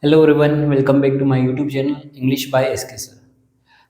Hello everyone, welcome back to my YouTube channel English by SK sir.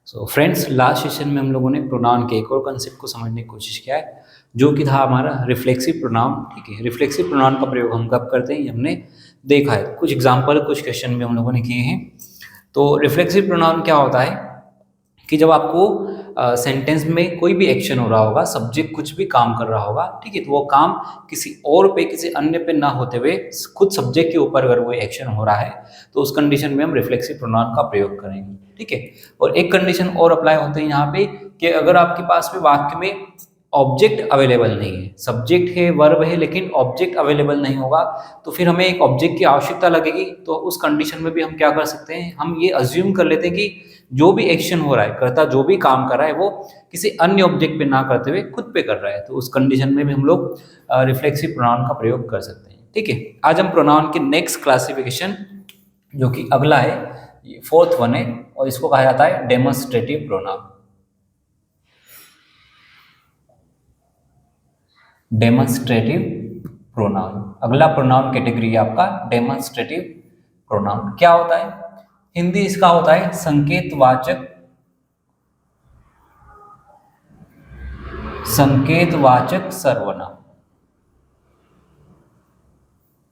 So friends, last session में हम लोगों ने pronoun के एक और कंसेप्ट को समझने की कोशिश किया है, जो कि था हमारा रिफ्लेक्सिव प्रोनाउन। ठीक है, रिफ्लेक्सिव प्रोनाउन का प्रयोग हम कब करते हैं ये हमने देखा है। कुछ एग्जाम्पल कुछ क्वेश्चन भी हम लोगों ने किए हैं। तो रिफ्लेक्सिव प्रोनाउन क्या होता है कि जब आपको सेंटेंस में कोई भी एक्शन हो रहा होगा, सब्जेक्ट कुछ भी काम कर रहा होगा, ठीक है, तो वो काम किसी और पे किसी अन्य पे ना होते हुए खुद सब्जेक्ट के ऊपर अगर वो एक्शन हो रहा है तो उस कंडीशन में हम रिफ्लेक्सिव प्रोनाउन का प्रयोग करेंगे। ठीक है, और एक कंडीशन और अप्लाई होते हैं यहाँ पे कि अगर आपके पास में वाक्य में ऑब्जेक्ट अवेलेबल नहीं है, सब्जेक्ट है, वर्ब है, लेकिन ऑब्जेक्ट अवेलेबल नहीं होगा, तो फिर हमें एक ऑब्जेक्ट की आवश्यकता लगेगी। तो उस कंडीशन में भी हम क्या कर सकते हैं, हम ये अज्यूम कर लेते हैं कि जो भी एक्शन हो रहा है, कर्ता जो भी काम कर रहा है वो किसी अन्य ऑब्जेक्ट पे ना करते हुए खुद पे कर रहा है। तो उस कंडीशन में भी हम लोग रिफ्लेक्सिव प्रोनाउन का प्रयोग कर सकते हैं। ठीक है, आज हम प्रोनाउन के नेक्स्ट क्लासिफिकेशन जो कि अगला है, ये फोर्थ वन है, और इसको कहा जाता है डेमोन्स्ट्रेटिव प्रोनाउन। डेमोन्स्ट्रेटिव प्रोनाउन अगला प्रोनाउन कैटेगरी है आपका डेमोन्स्ट्रेटिव प्रोनाउन। क्या होता है, हिंदी इसका होता है संकेतवाचक सर्वनाम।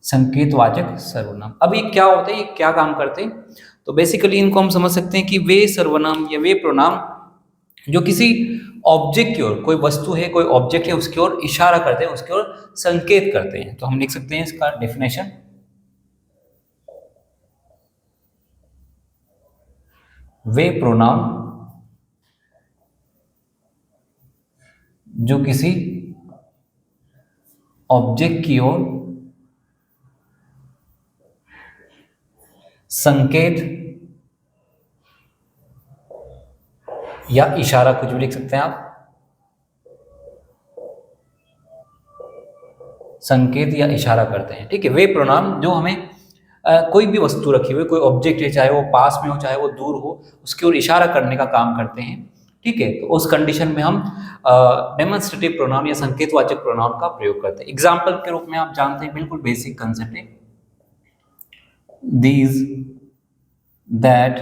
संकेतवाचक सर्वनाम, अब ये क्या होता है, ये क्या काम करते हैं? तो बेसिकली इनको हम समझ सकते हैं कि वे सर्वनाम या वे प्रोनाउन जो किसी ऑब्जेक्ट की ओर, कोई वस्तु है, कोई ऑब्जेक्ट है, उसकी ओर इशारा करते हैं, उसकी ओर संकेत करते हैं। तो हम लिख सकते हैं इसका डेफिनेशन, वे प्रोनाउन जो किसी ऑब्जेक्ट की ओर संकेत या इशारा, कुछ भी लिख सकते हैं आप, संकेत या इशारा करते हैं। ठीक है, वे प्रोनाउन जो हमें कोई भी वस्तु रखी हुई, कोई ऑब्जेक्ट है, चाहे वो पास में हो चाहे वो दूर हो, उसकी ओर इशारा करने का काम करते हैं। ठीक है, तो उस कंडीशन में हम डेमोन्स्ट्रेटिव प्रोनाउन या संकेतवाचक प्रोनाउन का प्रयोग करते हैं। एग्जाम्पल के रूप में आप जानते हैं, बिल्कुल बेसिक कंसेप्ट है, दीज, दैट,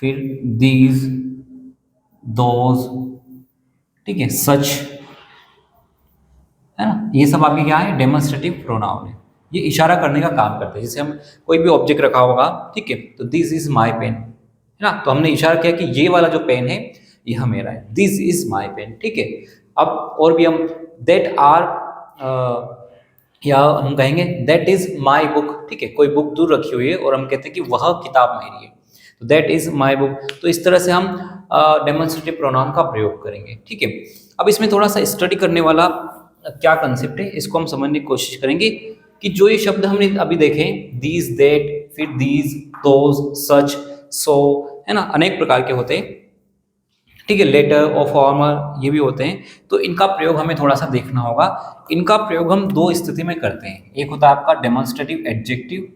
फिर दीज, दोज, ठीक है, सच, है ना, ये सब आपके क्या है, डेमोन्स्ट्रेटिव प्रोनाउन है। ये इशारा करने का काम करते हैं। जैसे हम कोई भी ऑब्जेक्ट रखा होगा, ठीक है, तो दिस इज माई पेन, है ना, तो हमने इशारा किया कि ये वाला जो पेन है यह मेरा है, दिस इज माई पेन। ठीक है, अब और भी हम दैट आर, या हम कहेंगे दैट इज माई बुक। ठीक है, कोई बुक दूर रखी हुई है और हम कहते हैं कि वह किताब मेरी है, तो दैट इज माई बुक। तो इस तरह से हम डेमोन्स्ट्रेटिव प्रोनाउन का प्रयोग करेंगे। ठीक है, अब इसमें थोड़ा सा स्टडी करने वाला क्या कंसेप्ट है, इसको हम समझने की कोशिश करेंगे कि जो ये शब्द हमने अभी देखे, दीज, दैट, फिर दीज, दोज, सच, सो, है ना, अनेक प्रकार के होते हैं। ठीक है, लेटर और फॉर्मर ये भी होते हैं। तो इनका प्रयोग हमें थोड़ा सा देखना होगा। इनका प्रयोग हम दो स्थिति में करते हैं, एक होता है आपका डेमोन्स्ट्रेटिव एडजेक्टिव,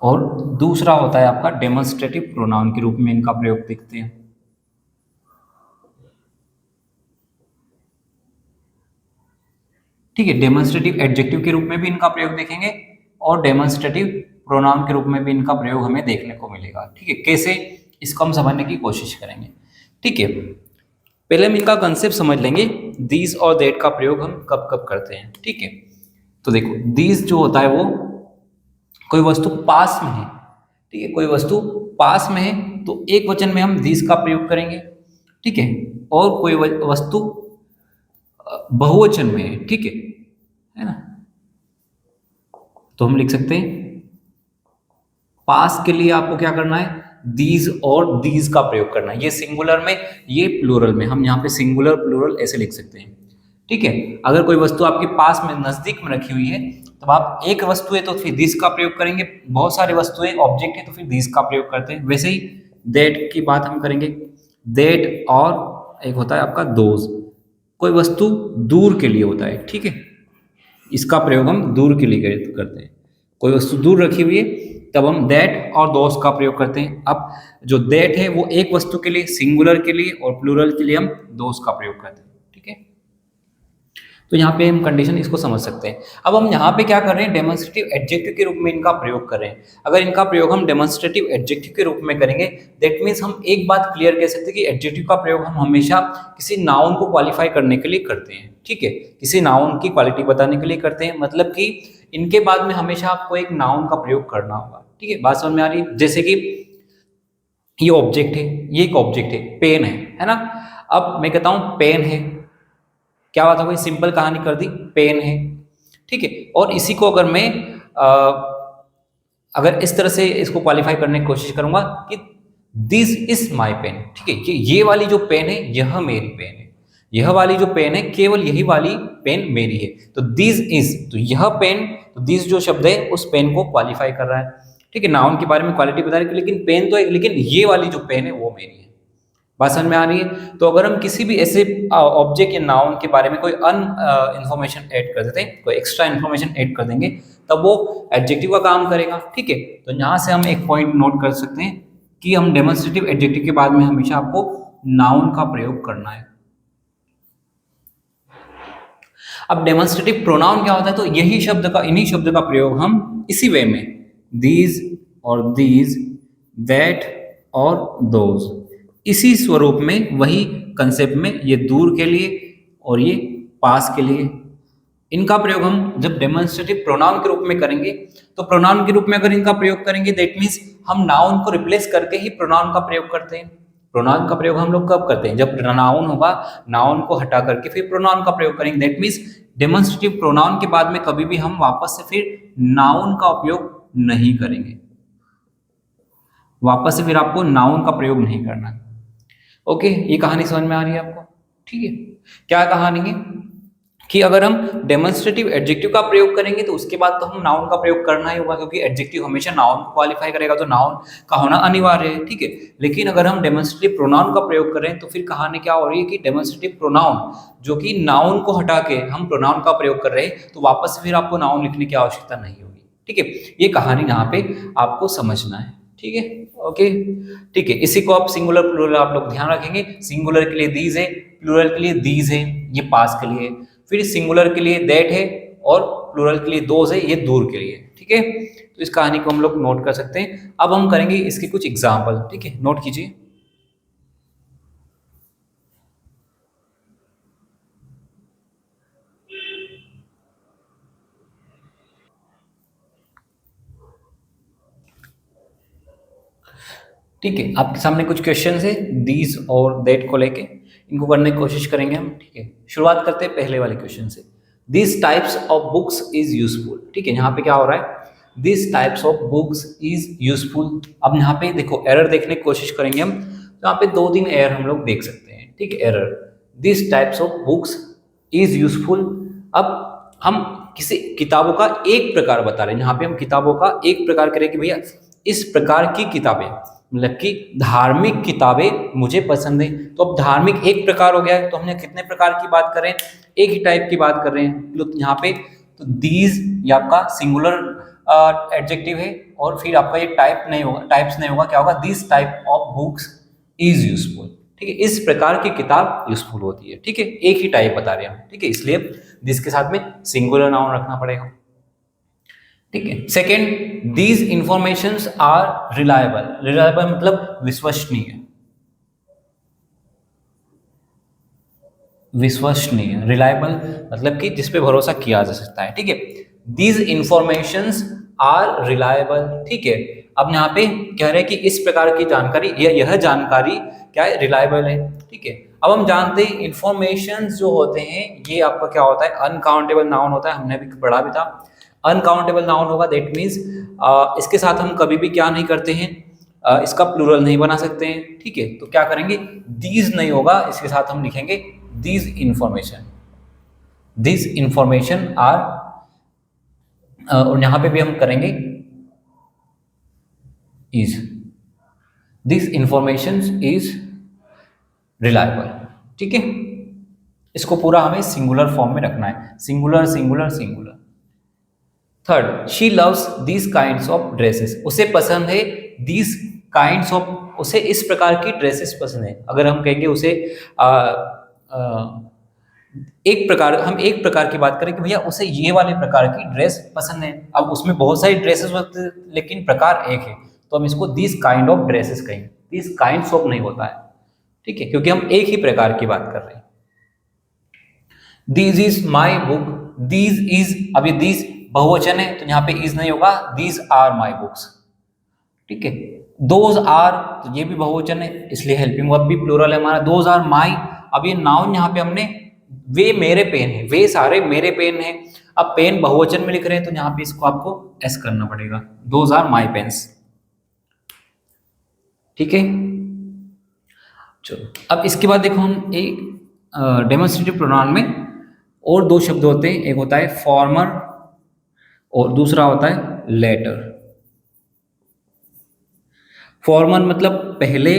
और दूसरा होता है आपका डेमोन्स्ट्रेटिव प्रोनाउन के रूप में इनका प्रयोग देखते हैं। ठीक है, डेमोन्स्ट्रेटिव एडजेक्टिव के रूप में भी इनका प्रयोग देखेंगे और डेमोन्स्ट्रेटिव प्रोनाउन के रूप में भी इनका प्रयोग हमें देखने को मिलेगा। ठीक है, कैसे, इसको हम समझने की कोशिश करेंगे। ठीक है, पहले हम इनका कंसेप्ट समझ लेंगे, दीज और दैट का प्रयोग हम कब कब करते हैं। ठीक है, तो देखो, दीज जो होता है वो कोई वस्तु पास में है। ठीक है, कोई वस्तु पास में है तो एक वचन में हम दीज का प्रयोग करेंगे। ठीक है, और कोई वस्तु बहुवचन में है, ठीक है ना, तो हम लिख सकते हैं पास के लिए आपको क्या करना है, दीज और दीज का प्रयोग करना है। ये सिंगुलर में, ये प्लूरल में, हम यहाँ पे सिंगुलर प्लूरल ऐसे लिख सकते हैं। ठीक है, अगर कोई वस्तु आपके पास में नजदीक में रखी हुई है, तब आप एक वस्तु है तो फिर दिस का प्रयोग करेंगे, बहुत सारी वस्तुएं ऑब्जेक्ट है तो फिर दिस का प्रयोग करते हैं। वैसे ही दैट की बात हम करेंगे, दैट, और एक होता है आपका दोज, कोई वस्तु दूर के लिए होता है। ठीक है, इसका प्रयोग हम दूर के लिए करते हैं। कोई वस्तु दूर रखी हुई है तब हम दैट और दोस का प्रयोग करते हैं। अब जो दैट है वो एक वस्तु के लिए, सिंगुलर के लिए, और प्लूरल के लिए हम दोस का प्रयोग करते हैं। ठीक है, तो यहाँ पे हम कंडीशन इसको समझ सकते हैं। अब हम यहाँ पे क्या कर रहे हैं, डेमोन्स्ट्रेटिव एडजेक्टिव के रूप में इनका प्रयोग कर रहे हैं। अगर इनका प्रयोग हम डेमोन्स्ट्रेटिव एडजेक्टिव के रूप में करेंगे, दैट मीन्स हम एक बात क्लियर कह सकते हैं कि एडजेक्टिव का प्रयोग हम हमेशा किसी नाउन को क्वालिफाई करने के लिए करते हैं, ठीक है, किसी नाउन की क्वालिटी बताने के लिए करते हैं। मतलब कि इनके बाद में हमेशा आपको एक नाउन का प्रयोग करना होगा, ठीक है, बात समझ में आ रही है। जैसे कि ये ऑब्जेक्ट है, ये एक ऑब्जेक्ट है, पेन है ना। अब मैं कहता हूँ पेन है, क्या बात हो गई, सिंपल कहानी कर दी, पेन है, ठीक है। और इसी को अगर मैं अगर इस तरह से इसको क्वालिफाई करने की कोशिश करूंगा कि दिस इज माई पेन, ठीक है, कि ये वाली जो पेन है यह मेरी पेन है, यह वाली जो पेन है केवल यही वाली पेन मेरी है। तो दिस इज, तो यह पेन, तो दिस जो शब्द है उस पेन को क्वालिफाई कर रहा है, ठीक है, नाउन के बारे में क्वालिटी बता रही है, लेकिन पेन तो है, लेकिन ये वाली जो पेन है वो मेरी है। बात समझ में आ रही है। तो अगर हम किसी भी ऐसे ऑब्जेक्ट या नाउन के बारे में कोई इन्फॉर्मेशन ऐड कर देते हैं, कोई एक्स्ट्रा इन्फॉर्मेशन ऐड कर देंगे, तब वो एडजेक्टिव का काम करेगा, ठीक है। तो यहाँ से हम एक पॉइंट नोट कर सकते हैं कि हम डेमोन्स्ट्रेटिव एडजेक्टिव के बाद में हमेशा आपको नाउन का प्रयोग करना है। अब डेमोन्स्ट्रेटिव प्रोनाउन क्या होता है, तो यही शब्द का, इन्हीं शब्द का प्रयोग हम इसी वे में दीज और दीज, दैट और दोज, इसी स्वरूप में, वही कंसेप्ट में, ये दूर के लिए और ये पास के लिए, इनका प्रयोग हम जब डेमोन्स्ट्रेटिव प्रोनाउन के रूप में करेंगे, तो प्रोनाउन के रूप में अगर इनका प्रयोग करेंगे, दैट मीन्स हम नाउन को रिप्लेस करके ही प्रोनाउन का प्रयोग करते हैं। प्रोनाउन का प्रयोग हम लोग कब करते हैं, जब नाउन होगा, नाउन को हटा करके फिर प्रोनाउन का प्रयोग करेंगे। दैट मीन्स डेमोन्स्ट्रेटिव प्रोनाउन के बाद में कभी भी हम वापस से फिर नाउन का उपयोग नहीं करेंगे, वापस से फिर आपको नाउन का प्रयोग नहीं करना है। ओके, ये कहानी समझ में आ रही है आपको, ठीक है। क्या कहानी है कि अगर हम डेमोन्स्ट्रेटिव एडजेक्टिव का प्रयोग करेंगे तो उसके बाद तो हम नाउन का प्रयोग करना ही होगा, क्योंकि एडजेक्टिव हमेशा नाउन को क्वालिफाई करेगा, तो नाउन का होना अनिवार्य है, ठीक है। लेकिन अगर हम डेमोन्स्ट्रेटिव प्रोनाउन का प्रयोग करें तो फिर कहानी क्या हो रही है कि डेमोन्स्ट्रेटिव प्रोनाउन जो कि नाउन को हटा के हम प्रोनाउन का प्रयोग कर रहे हैं, तो वापस से फिर आपको नाउन लिखने की आवश्यकता नहीं होगी, ठीक है। ये कहानी यहाँ पे आपको समझना है, ठीक है, ओके, ठीक है। इसी को आप सिंगुलर प्लूरल आप लोग ध्यान रखेंगे। सिंगुलर के लिए दीज है, प्लूरल के लिए दीज है, ये पास के लिए, फिर सिंगुलर के लिए दैट है और प्लूरल के लिए दोज है, ये दूर के लिए, ठीक है। तो इस कहानी को हम लोग नोट कर सकते हैं। अब हम करेंगे इसके कुछ एग्जाम्पल, ठीक है, नोट कीजिए। ठीक है, आपके सामने कुछ क्वेश्चन है दीज और दैट को लेके, इनको करने की कोशिश करेंगे हम, ठीक है। शुरुआत करते हैं पहले वाले क्वेश्चन से। This types of books is useful, ठीक है। यहाँ पे क्या हो रहा है, this types of books is useful. अब यहाँ पे देखो एरर देखने की कोशिश करेंगे हम, तो यहाँ पे 2-3 एरर हम लोग देख सकते हैं, ठीक है। Error, this types of books is useful. अब हम किसी किताबों का एक प्रकार बता रहे हैं, यहाँ पे हम किताबों का एक प्रकार करें कि भैया इस प्रकार की किताबें, मतलब कि धार्मिक किताबें मुझे पसंद है। तो अब धार्मिक एक प्रकार हो गया है, तो हमने कितने प्रकार की बात कर रहे हैं, एक ही टाइप की बात कर रहे हैं। तो यहाँ पे तो दीज ये आपका सिंगुलर एडजेक्टिव है, और फिर आपका ये टाइप नहीं होगा, टाइप्स नहीं होगा, क्या होगा, this type of books is useful, ठीक है। इस प्रकार की किताब यूजफुल होती है, ठीक है, एक ही टाइप बता रहे हैं हम, ठीक है, इसलिए दिस के साथ में सिंगुलर नाउन रखना पड़ेगा, ठीक है। Second, these informations are reliable. Reliable मतलब विश्वसनीय, विश्वसनीय, रिलायबल मतलब कि जिस पे भरोसा किया जा सकता है, ठीक है। दीज इंफॉर्मेशंस आर रिलायबल, ठीक है। अब यहाँ पे कह रहे हैं कि इस प्रकार की जानकारी, यह जानकारी क्या है, रिलायबल है, ठीक है। अब हम जानते हैं इंफॉर्मेशंस जो होते हैं ये आपका क्या होता है, अनकाउंटेबल नाउन होता है, हमने भी पढ़ा भी था। अनकाउंटेबल नाउन होगा, दैट मीन्स इसके साथ हम कभी भी क्या नहीं करते हैं, इसका प्लूरल नहीं बना सकते हैं, ठीक है। तो क्या करेंगे, दीज नहीं होगा, इसके साथ हम लिखेंगे these information, this information are, और यहां पे भी हम करेंगे is, this information is reliable, ठीक है। इसको पूरा हमें सिंगुलर फॉर्म में रखना है, singular singular singular. Third, she loves these kinds of dresses, उसे पसंद है दीज काइंड्स ऑफ, उसे इस प्रकार की ड्रेसेस पसंद है। अगर हम कहेंगे उसे हम एक प्रकार की बात करें कि भैया उसे ये वाले प्रकार की ड्रेस पसंद है। अब उसमें बहुत सारी ड्रेसेस होती है लेकिन प्रकार एक है, तो हम इसको दिस काइंड ऑफ ड्रेसेस कहेंगे, दिस काइंड्स ऑफ नहीं होता है, ठीक है, क्योंकि हम एक ही प्रकार की बात कर रहे हैं। This is my book, this is, अब ये दिस बहुवचन है तो यहाँ पे इज नहीं होगा, दीज आर माई बुक्स, ठीक है। दोज आर, तो ये भी बहुवचन है इसलिए हेल्पिंग वर्ब भी प्लूरल है हमारा, दोज आर माई। अब ये नाउन यहाँ पे हमने, वे मेरे पेन है, वे सारे मेरे पेन है। अब पेन बहुवचन में लिख रहे हैं तो यहाँ पे इसको आपको एस करना पड़ेगा, दोज आर माई पेन्स, ठीक है। चलो अब इसके बाद देखो हम एक डेमोन्स्ट्रेटिव प्रोनाउन में और दो शब्द होते हैं, एक होता है फॉर्मर और दूसरा होता है लेटर। फॉर्मर मतलब पहले,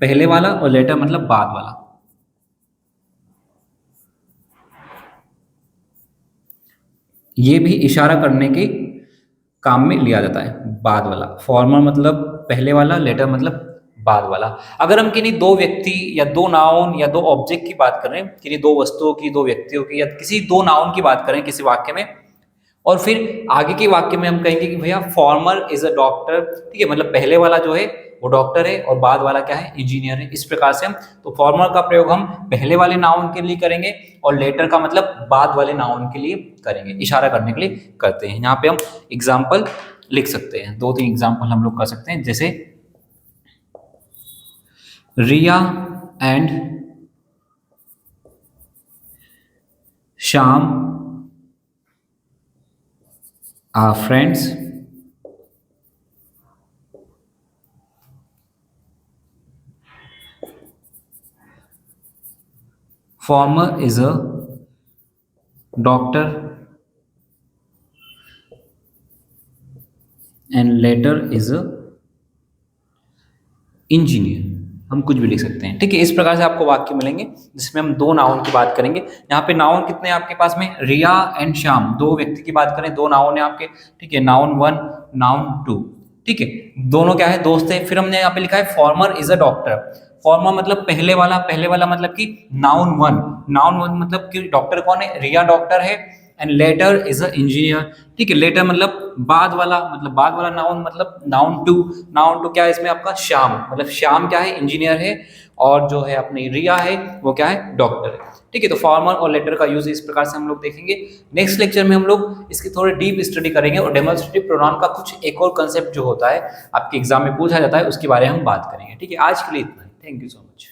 पहले वाला, और लेटर मतलब बाद वाला। ये भी इशारा करने के काम में लिया जाता है, बाद वाला। फॉर्मर मतलब पहले वाला, लेटर मतलब बाद वाला। अगर हम किन्हीं दो व्यक्ति या दो नाउन या दो ऑब्जेक्ट की बात करें, किन्हीं दो वस्तुओं की, दो व्यक्तियों की, या किसी दो नाउन की बात करें किसी वाक्य में, और फिर आगे के वाक्य में हम कहेंगे कि भैया फॉर्मर इज अ डॉक्टर, ठीक है, मतलब पहले वाला जो है वो डॉक्टर है और बाद वाला क्या है, इंजीनियर है। इस प्रकार से हम, तो फॉर्मर का प्रयोग हम पहले वाले नाउन के लिए करेंगे और लेटर का मतलब बाद वाले नाउन के लिए करेंगे, इशारा करने के लिए करते हैं। यहाँ पे हम एग्जाम्पल लिख सकते हैं, दो तीन एग्जाम्पल हम लोग कर सकते हैं, जैसे Riya and Shyam are friends, former is a doctor and later is a engineer। हम कुछ भी लिख सकते हैं, ठीक है। इस प्रकार से आपको वाक्य मिलेंगे जिसमें हम दो नाउन की बात करेंगे। यहाँ पे नाउन कितने हैं आपके पास में, रिया एंड श्याम, दो व्यक्ति की बात करें, दो नाउन है आपके, ठीक है, नाउन वन, नाउन टू, ठीक है, दोनों क्या है, दोस्त है। फिर हमने यहाँ पे लिखा है farmer is a doctor. Farmer मतलब पहले वाला, पहले वाला मतलब कि नाउन वन, नाउन वन मतलब कि डॉक्टर कौन है, रिया डॉक्टर है, and later is a engineer, ठीक है। लेटर मतलब बाद वाला, मतलब बाद वाला नाउन मतलब नाउन टू, नाउन टू क्या है इसमें आपका, श्याम, मतलब श्याम क्या है, इंजीनियर है, और जो है अपनी रिया है वो क्या है, डॉक्टर है, ठीक है। तो फॉर्मर और लेटर का यूज इस प्रकार से हम लोग देखेंगे। नेक्स्ट लेक्चर में हम लोग इसकी थोड़ी डीप स्टडी करेंगे और डेमोन्स्ट्रेटिव प्रोनाउन का कुछ एक और कंसेप्ट जो होता है आपके एग्जाम में पूछा जाता है उसके बारे में हम बात करेंगे, ठीक है। आज के लिए इतना ही, थैंक यू सो मच।